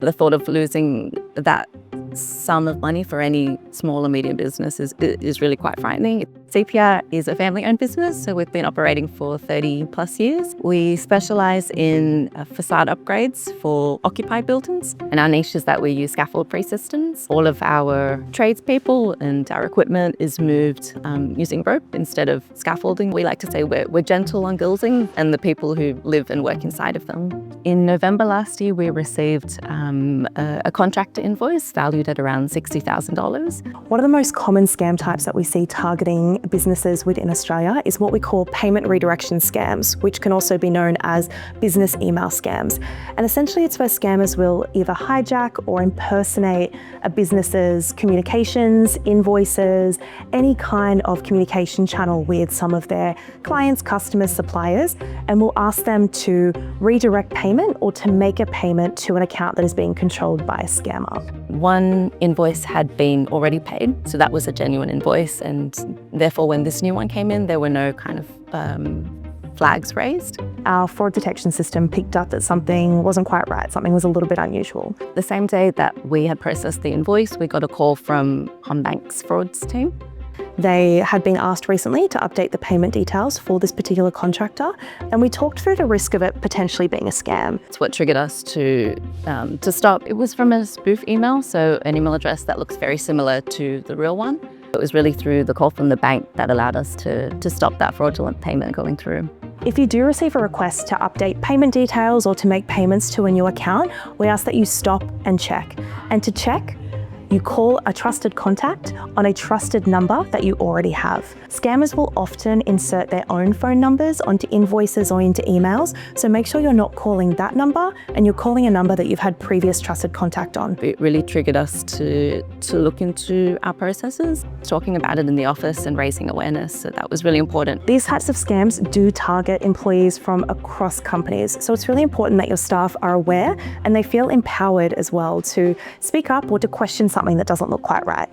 The thought of losing that sum of money for any small or medium business is really quite frightening. CPR is a family-owned business, so we've been operating for 30 plus years. We specialise in facade upgrades for occupied buildings, and our niche is that we use scaffold-free systems. All of our tradespeople and our equipment is moved using rope instead of scaffolding. We like to say we're gentle on buildings and the people who live and work inside of them. In November last year, we received a contractor invoice valued at around $60,000. One of the most common scam types that we see targeting businesses within Australia is what we call payment redirection scams, which can also be known as business email scams. And essentially it's where scammers will either hijack or impersonate a business's communications, invoices, any kind of communication channel with some of their clients, customers, suppliers, and will ask them to redirect payment or to make a payment to an account that is being controlled by a scammer. One invoice had been already paid, so that was a genuine invoice, and therefore when this new one came in, there were no kind of flags raised. Our fraud detection system picked up that something wasn't quite right, something was a little bit unusual. The same day that we had processed the invoice, we got a call from Combank's frauds team. They had been asked recently to update the payment details for this particular contractor, and we talked through the risk of it potentially being a scam. It's what triggered us to stop. It was from a spoof email, so an email address that looks very similar to the real one. It was really through the call from the bank that allowed us to stop that fraudulent payment going through. If you do receive a request to update payment details or to make payments to a new account, we ask that you stop and check. And to check, you call a trusted contact on a trusted number that you already have. Scammers will often insert their own phone numbers onto invoices or into emails, so make sure you're not calling that number and you're calling a number that you've had previous trusted contact on. It really triggered us to look into our processes, talking about it in the office and raising awareness, so that was really important. These types of scams do target employees from across companies, so it's really important that your staff are aware and they feel empowered as well to speak up or to question something that doesn't look quite right.